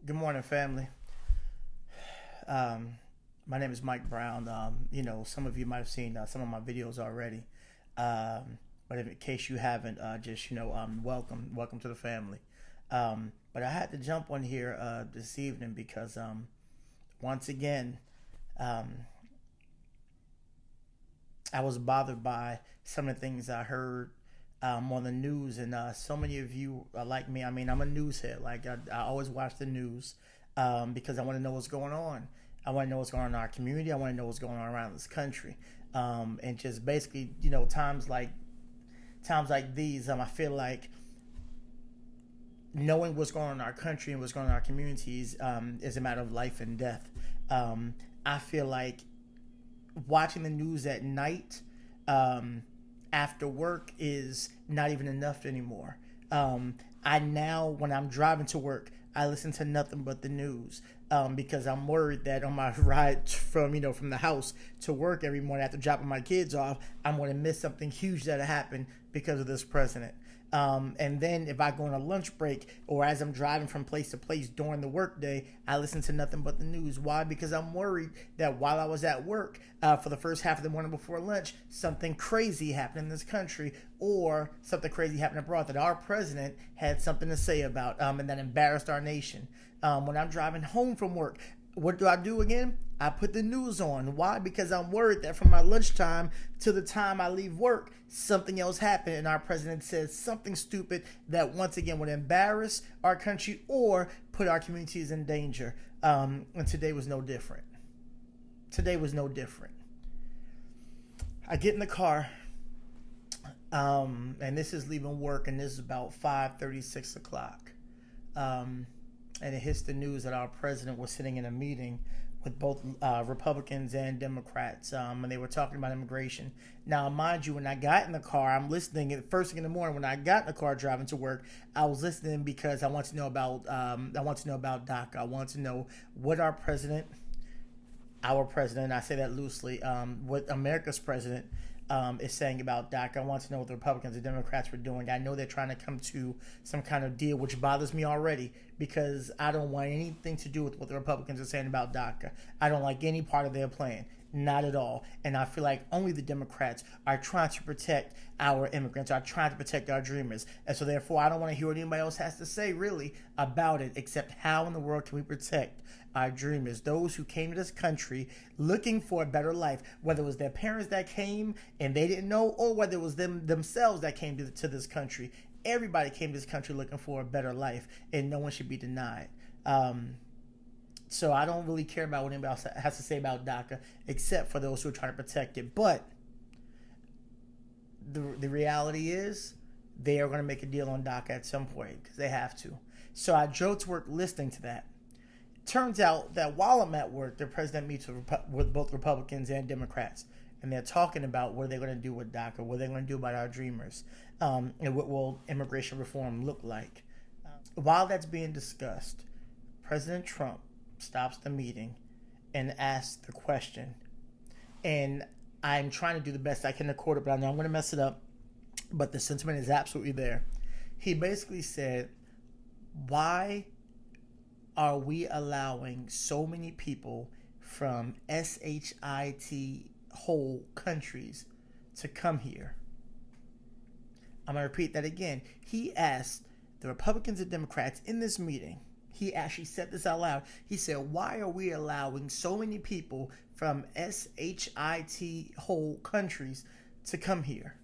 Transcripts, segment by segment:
Good morning, family. My name is Mike Brown. Some of you might have seen some of my videos already. But in case you haven't, welcome to the family. But I had to jump on here this evening because once again, I was bothered by some of the things I heard on the news, and so many of you are like me. I mean, I'm a news head. I always watch the news because I want to know what's going on. I want to know what's going on in our community. I want to know what's going on around this country, and just basically, times like these, I feel like knowing what's going on in our country and what's going on in our communities is a matter of life and death. I feel like watching the news at night after work is not even enough anymore. I now, when I'm driving to work, I listen to nothing but the news because I'm worried that on my ride from the house to work every morning after dropping my kids off, I'm going to miss something huge that happened because of this president. And then if I go on a lunch break or as I'm driving from place to place during the workday, I listen to nothing but the news. Why? Because I'm worried that while I was at work for the first half of the morning before lunch, something crazy happened in this country or something crazy happened abroad that our president had something to say about and that embarrassed our nation. When I'm driving home from work, what do I do again? I put the news on. Why? Because I'm worried that from my lunchtime to the time I leave work, something else happened and our president says something stupid that once again would embarrass our country or put our communities in danger. And today was no different. Today was no different. I get in the car, and this is leaving work, and this is about 5:30, 6 o'clock. And it hits the news that our president was sitting in a meeting with both Republicans and Democrats, and they were talking about immigration. Now, mind you, when I got in the car, I'm listening at first thing in the morning. When I got in the car driving to work, I was listening because I want to know about DACA. I want to know what our president, I say that loosely, what America's president is saying about DACA. I want to know what the Republicans and Democrats were doing. I know they're trying to come to some kind of deal, which bothers me already because I don't want anything to do with what the Republicans are saying about DACA. I don't like any part of their plan. Not at all. And I feel like only the Democrats are trying to protect our immigrants, are trying to protect our dreamers. And so therefore, I don't want to hear what anybody else has to say really about it, except how in the world can we protect our dreamers, those who came to this country looking for a better life, whether it was their parents that came and they didn't know, or whether it was themselves that came to this country. Everybody came to this country looking for a better life, and no one should be denied. So I don't really care about what anybody else has to say about DACA, except for those who are trying to protect it. But the reality is they are going to make a deal on DACA at some point because they have to. So I drove to work listening to that. Turns out that while I'm at work, the president meets with both Republicans and Democrats, and they're talking about what are they going to do with DACA, what are they going to do about our dreamers, and what will immigration reform look like. While that's being discussed, President Trump stops the meeting and asks the question, and I'm trying to do the best I can to quote it, but I know I'm going to mess it up, but the sentiment is absolutely there. He basically said, why are we allowing so many people from SHIT whole countries to come here? I'm going to repeat that again. He asked the Republicans and Democrats in this meeting, he actually said this out loud. He said, why are we allowing so many people from SHIT whole countries to come here?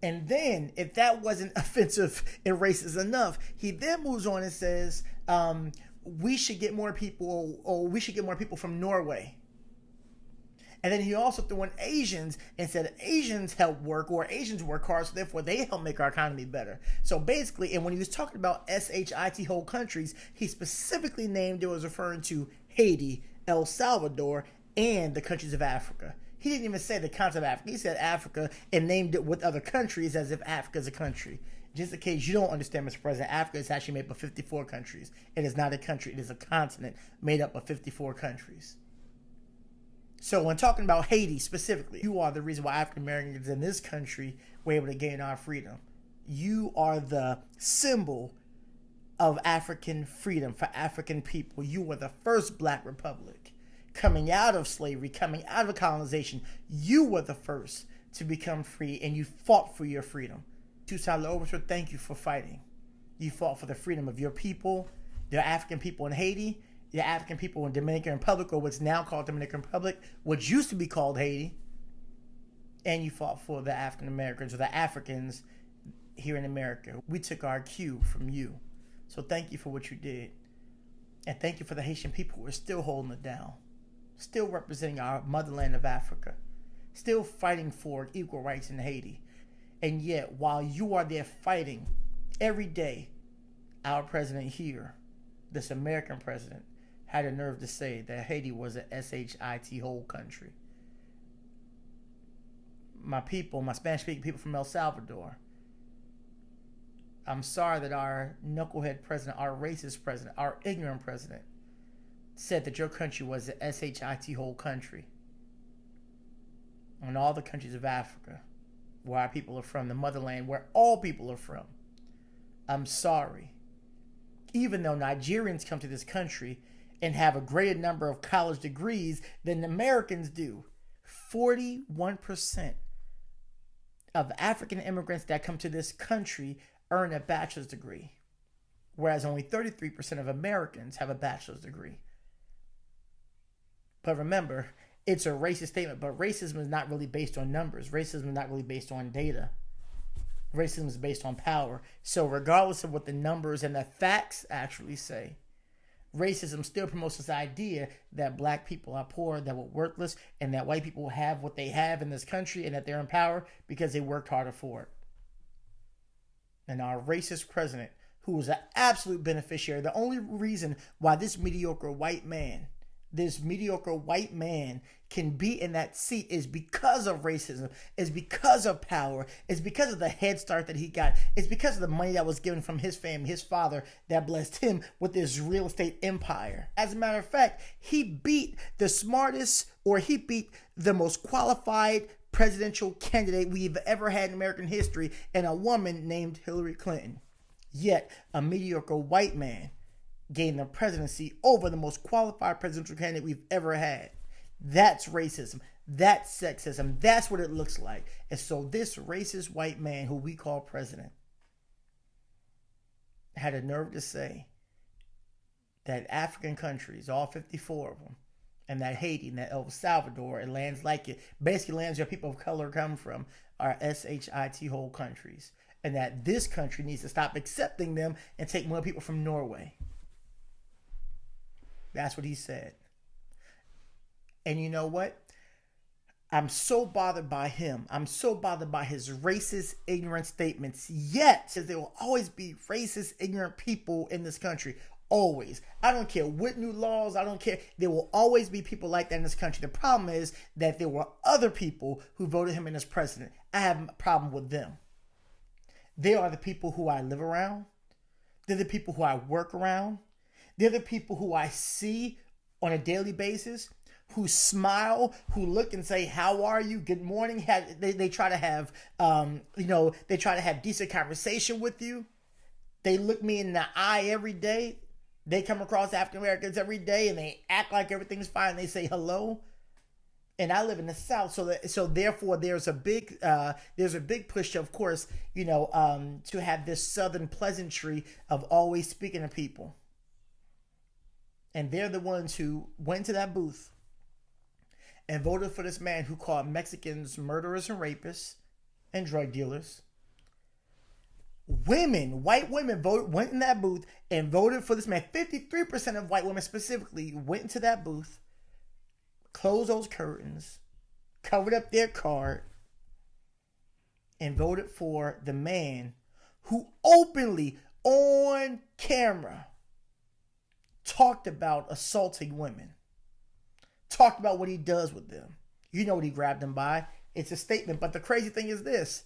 And then, if that wasn't offensive and racist enough, he then moves on and says, we should get more people, or we should get more people from Norway. And then he also threw in Asians and said Asians help work, or Asians work hard, so therefore they help make our economy better. So basically, and when he was talking about SHIT whole countries, he specifically named it was referring to Haiti, El Salvador, and the countries of Africa. He didn't even say the continent of Africa. He said Africa and named it with other countries as if Africa is a country. Just in case you don't understand, Mr. President, Africa is actually made up of 54 countries. It is not a country. It is a continent made up of 54 countries. So when talking about Haiti specifically, you are the reason why African Americans in this country were able to gain our freedom. You are the symbol of African freedom for African people. You were the first black republic coming out of slavery, coming out of colonization. You were the first to become free, and you fought for your freedom. Toussaint Louverture, thank you for fighting. You fought for the freedom of your people, the African people in Haiti, the African people in Dominican Republic, or what's now called Dominican Republic, which used to be called Haiti. And you fought for the African Americans, or the Africans here in America. We took our cue from you. So thank you for what you did. And thank you for the Haitian people who are still holding it down, still representing our motherland of Africa, still fighting for equal rights in Haiti. And yet, while you are there fighting every day, our president here, this American president, had the nerve to say that Haiti was a SHIT whole country. My people, my Spanish-speaking people from El Salvador, I'm sorry that our knucklehead president, our racist president, our ignorant president said that your country was a SHIT whole country. And all the countries of Africa, where our people are from, the motherland, where all people are from. I'm sorry. Even though Nigerians come to this country and have a greater number of college degrees than Americans do, 41% of African immigrants that come to this country earn a bachelor's degree, whereas only 33% of Americans have a bachelor's degree. But remember, it's a racist statement, but racism is not really based on numbers. Racism is not really based on data. Racism is based on power. So regardless of what the numbers and the facts actually say, racism still promotes this idea that black people are poor, that we're worthless, and that white people have what they have in this country and that they're in power because they worked harder for it. And our racist president, who was an absolute beneficiary, the only reason why this mediocre white man can be in that seat is because of racism, is because of power, is because of the head start that he got, it's because of the money that was given from his family, his father, that blessed him with this real estate empire. As a matter of fact, he beat the smartest, or he beat the most qualified presidential candidate we've ever had in American history, and a woman named Hillary Clinton. Yet, a mediocre white man gained the presidency over the most qualified presidential candidate we've ever had. That's racism. That's sexism. That's what it looks like. And so this racist white man who we call president had a nerve to say that African countries, all 54 of them, and that Haiti and that El Salvador and lands like it, basically lands where people of color come from, are SHIT whole countries. And that this country needs to stop accepting them and take more people from Norway. That's what he said. And you know what? I'm so bothered by him. I'm so bothered by his racist, ignorant statements. Yet, there will always be racist, ignorant people in this country. Always. I don't care what new laws, I don't care. There will always be people like that in this country. The problem is that there were other people who voted him in as president. I have a problem with them. They are the people who I live around. They're the people who I work around. They're the people who I see on a daily basis, who smile, who look and say, "How are you? Good morning." They try to have, they try to have decent conversation with you. They look me in the eye every day. They come across African Americans every day and they act like everything's fine. They say hello. And I live in the South, so therefore there's a big push, of course, to have this Southern pleasantry of always speaking to people. And they're the ones who went to that booth and voted for this man who called Mexicans murderers and rapists and drug dealers. White women went in that booth and voted for this man. 53% of white women specifically went into that booth, closed those curtains, covered up their card, and voted for the man who openly, on camera, talked about assaulting women. Talked about what he does with them. You know what he grabbed them by. It's a statement. But the crazy thing is this.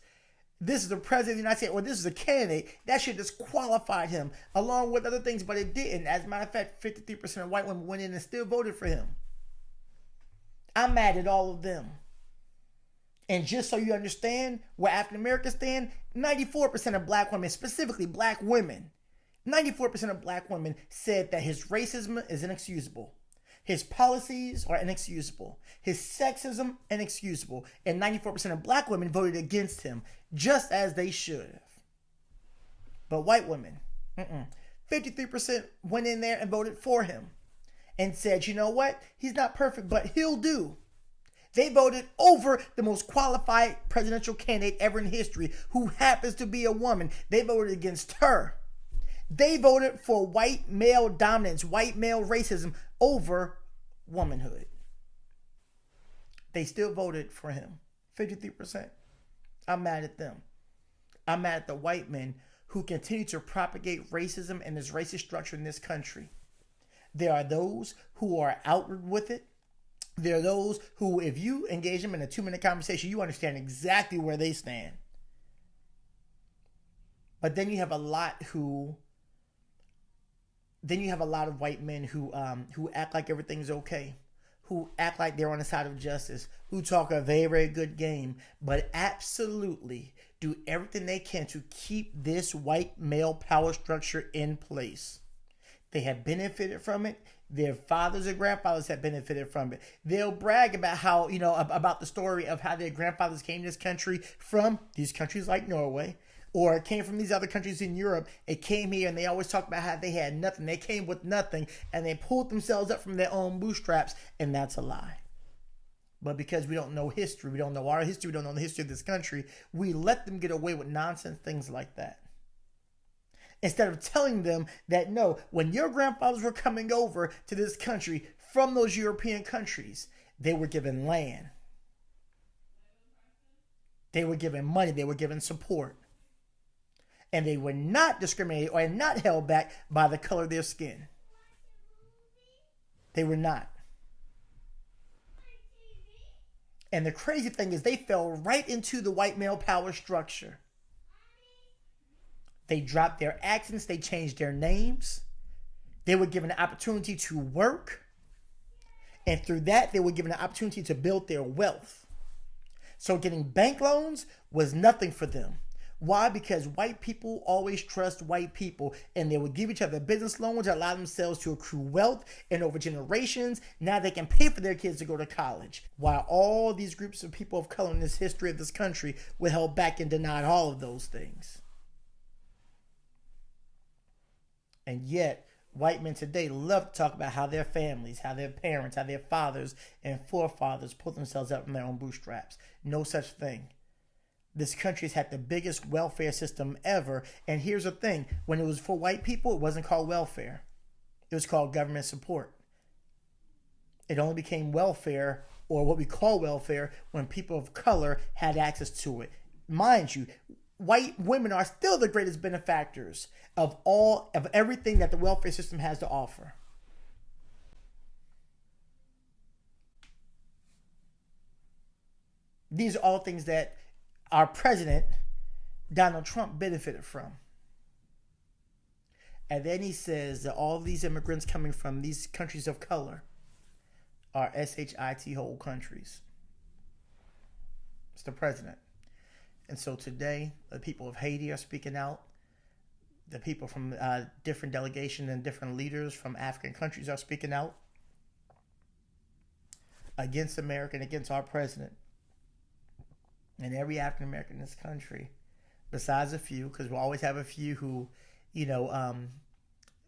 This is the president of the United States, or this is a candidate. That should disqualify him, along with other things, but it didn't. As a matter of fact, 53% of white women went in and still voted for him. I'm mad at all of them. And just so you understand where African Americans stand, 94% of black women, specifically black women, 94% of black women said that his racism is inexcusable. His policies are inexcusable. His sexism, inexcusable. And 94% of black women voted against him, just as they should have. But white women, 53% went in there and voted for him and said, you know what? He's not perfect, but he'll do. They voted over the most qualified presidential candidate ever in history, who happens to be a woman. They voted against her. They voted for white male dominance, white male racism over womanhood. They still voted for him. 53%. I'm mad at them. I'm mad at the white men who continue to propagate racism and this racist structure in this country. There are those who are outward with it. There are those who, if you engage them in a 2-minute conversation, you understand exactly where they stand. But then you have a lot of white men who act like everything's okay, who act like they're on the side of justice, who talk a very, very good game, but absolutely do everything they can to keep this white male power structure in place. They have benefited from it. Their fathers and grandfathers have benefited from it. They'll brag about how, about the story of how their grandfathers came to this country from these countries like Norway, or it came from these other countries in Europe. It came here and they always talk about how they had nothing. They came with nothing and they pulled themselves up from their own bootstraps, and that's a lie. But because we don't know history, we don't know our history, we don't know the history of this country, we let them get away with nonsense things like that. Instead of telling them that, no, when your grandfathers were coming over to this country from those European countries, they were given land. They were given money. They were given support. And they were not discriminated or not held back by the color of their skin. They were not. And the crazy thing is they fell right into the white male power structure. They dropped their accents. They changed their names. They were given an opportunity to work. And through that, they were given an opportunity to build their wealth. So getting bank loans was nothing for them. Why? Because white people always trust white people, and they would give each other business loans to allow themselves to accrue wealth, and over generations, now they can pay for their kids to go to college. While all these groups of people of color in this history of this country were held back and denied all of those things. And yet, white men today love to talk about how their families, how their parents, how their fathers and forefathers pulled themselves up from their own bootstraps. No such thing. This country has had the biggest welfare system ever. And here's the thing. When it was for white people, it wasn't called welfare. It was called government support. It only became welfare, or what we call welfare, when people of color had access to it. Mind you, white women are still the greatest benefactors of everything that the welfare system has to offer. These are all things that our president, Donald Trump, benefited from. And then he says that all these immigrants coming from these countries of color are SHIT whole countries. It's the president. And so today, the people of Haiti are speaking out. The people from different delegations and different leaders from African countries are speaking out against America and against our president. And every African American in this country, besides a few, because we'll always have a few who,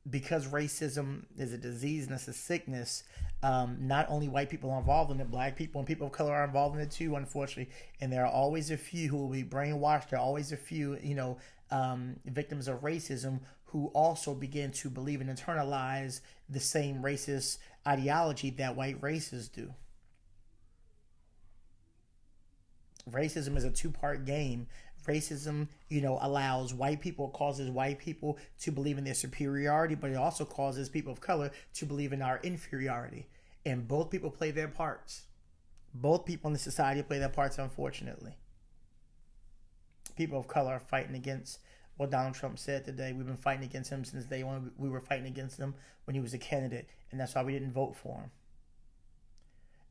because racism is a disease and it's a sickness, not only white people are involved in it, black people and people of color are involved in it too, unfortunately. And there are always a few who will be brainwashed. There are always a few, victims of racism who also begin to believe and internalize the same racist ideology that white racists do. Racism is a two-part game. Racism, allows causes white people to believe in their superiority, but it also causes people of color to believe in our inferiority. And both people play their parts. Both people in the society play their parts, unfortunately. People of color are fighting against what Donald Trump said today. We've been fighting against him since day one. We were fighting against him when he was a candidate, and that's why we didn't vote for him.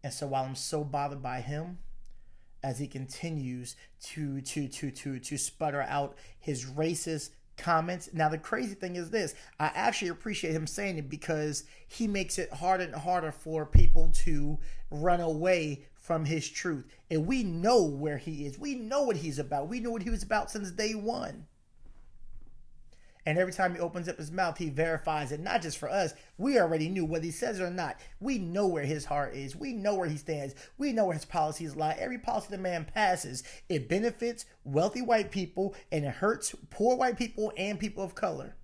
And so while I'm so bothered by him, as he continues to sputter out his racist comments. Now, the crazy thing is this. I actually appreciate him saying it because he makes it harder and harder for people to run away from his truth. And we know where he is. We know what he's about. We know what he was about since day one. And every time he opens up his mouth, he verifies it, not just for us. We already knew whether he says it or not. We know where his heart is. We know where he stands. We know where his policies lie. Every policy the man passes, it benefits wealthy white people and it hurts poor white people and people of color.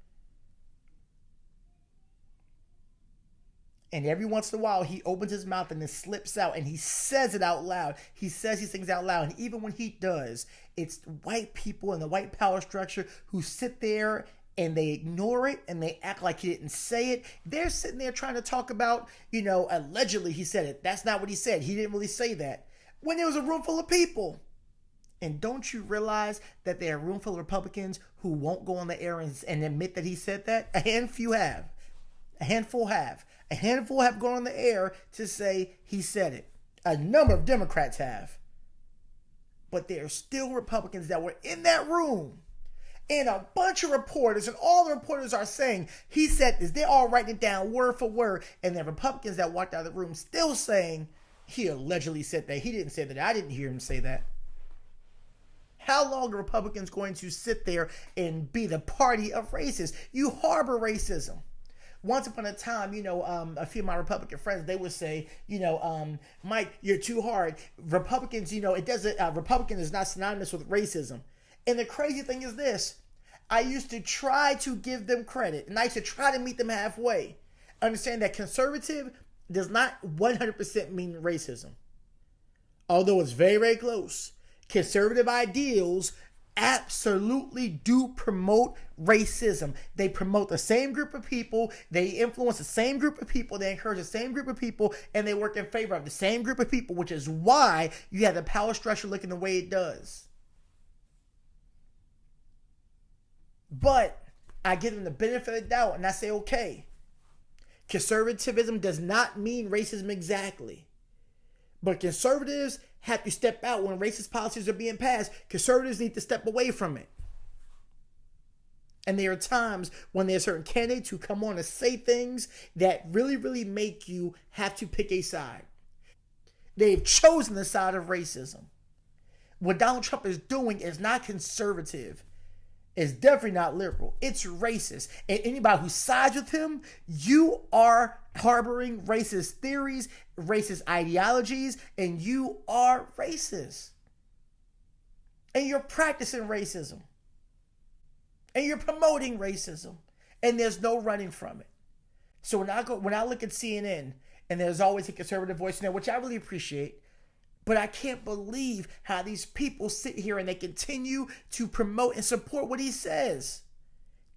And every once in a while, he opens his mouth and it slips out and he says it out loud. He says these things out loud. And even when he does, it's white people in the white power structure who sit there and they ignore it and they act like he didn't say it. They're sitting there trying to talk about, allegedly he said it. That's not what he said. He didn't really say that. When there was a room full of people. And don't you realize that there are a room full of Republicans who won't go on the air and admit that he said that? A handful have. A handful have. A handful have gone on the air to say he said it. A number of Democrats have. But there are still Republicans that were in that room. And a bunch of reporters, and all the reporters are saying, he said this. They're all writing it down word for word. And the Republicans that walked out of the room still saying, he allegedly said that. He didn't say that. I didn't hear him say that. How long are Republicans going to sit there and be the party of racists? You harbor racism. Once upon a time, a few of my Republican friends, they would say, Mike, you're too hard. Republicans, Republican is not synonymous with racism. And the crazy thing is this. I used to try to give them credit, and I used to try to meet them halfway. Understand that conservative does not 100% mean racism. Although it's very, very close. Conservative ideals absolutely do promote racism. They promote the same group of people. They influence the same group of people. They encourage the same group of people. And they work in favor of the same group of people, which is why you have the power structure looking the way it does. But I give them the benefit of the doubt and I say, okay, conservatism does not mean racism exactly. But conservatives have to step out when racist policies are being passed. Conservatives need to step away from it. And there are times when there are certain candidates who come on and say things that really, really make you have to pick a side. They've chosen the side of racism. What Donald Trump is doing is not conservative. It's definitely not liberal. It's racist. And anybody who sides with him, you are harboring racist theories, racist ideologies, and you are racist. And you're practicing racism. And you're promoting racism. And there's no running from it. So when I look at CNN, and there's always a conservative voice in there, which I really appreciate, but I can't believe how these people sit here and they continue to promote and support what he says.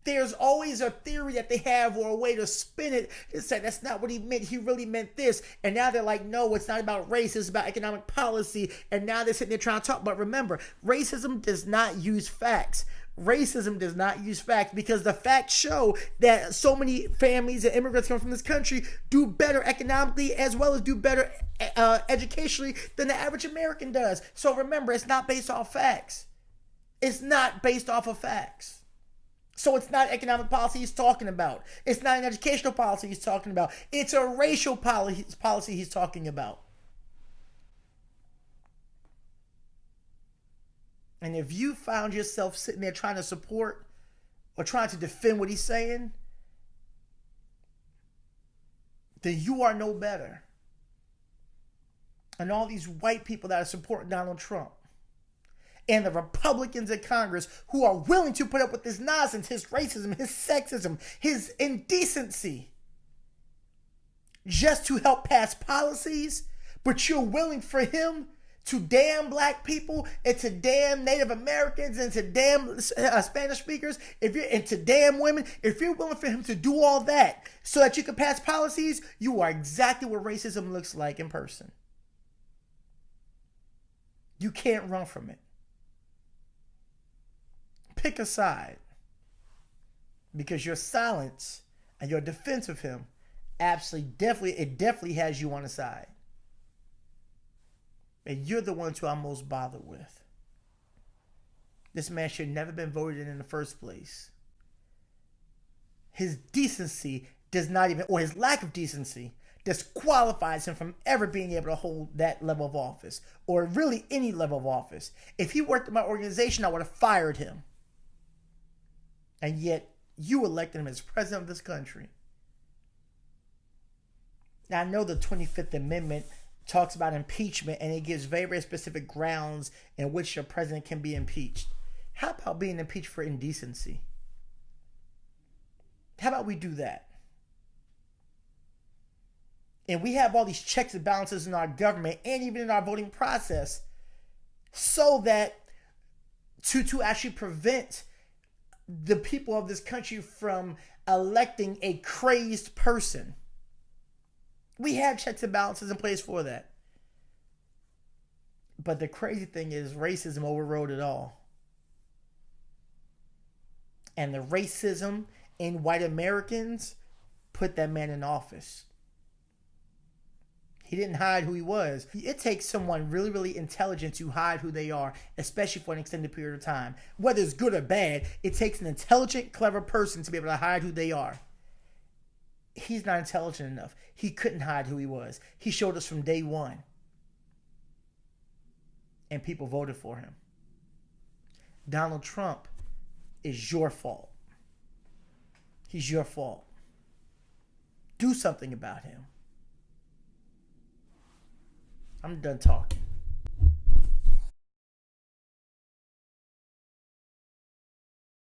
There's always a theory that they have or a way to spin it and say that's not what he meant. He really meant this. And now they're like, no, it's not about race. It's about economic policy. And now they're sitting there trying to talk. But remember, racism does not use facts. Racism does not use facts because the facts show that so many families and immigrants come from this country do better economically as well as do better educationally than the average American does. So remember, it's not based off facts. It's not based off of facts. So it's not economic policy he's talking about. It's not an educational policy he's talking about. It's a racial policy he's talking about. And if you found yourself sitting there trying to support or trying to defend what he's saying, then you are no better. And all these white people that are supporting Donald Trump and the Republicans in Congress who are willing to put up with this nonsense, his racism, his sexism, his indecency, just to help pass policies, but you're willing for him to damn black people and to damn Native Americans and to damn Spanish speakers, and to damn women, if you're willing for him to do all that so that you can pass policies, you are exactly what racism looks like in person. You can't run from it. Pick a side. Because your silence and your defense of him definitely has you on the side. And you're the ones who I'm most bothered with. This man should have never been voted in the first place. His decency does not even, or his lack of decency, disqualifies him from ever being able to hold that level of office, or really any level of office. If he worked in my organization, I would have fired him. And yet, you elected him as president of this country. Now, I know the 25th Amendment talks about impeachment, and it gives very, very specific grounds in which a president can be impeached. How about being impeached for indecency? How about we do that? And we have all these checks and balances in our government and even in our voting process so that to actually prevent the people of this country from electing a crazed person. We have checks and balances in place for that. But the crazy thing is racism overrode it all. And the racism in white Americans put that man in office. He didn't hide who he was. It takes someone really, really intelligent to hide who they are, especially for an extended period of time. Whether it's good or bad, it takes an intelligent, clever person to be able to hide who they are. He's not intelligent enough. He couldn't hide who he was. He showed us from day one. And people voted for him. Donald Trump is your fault. He's your fault. Do something about him. I'm done talking.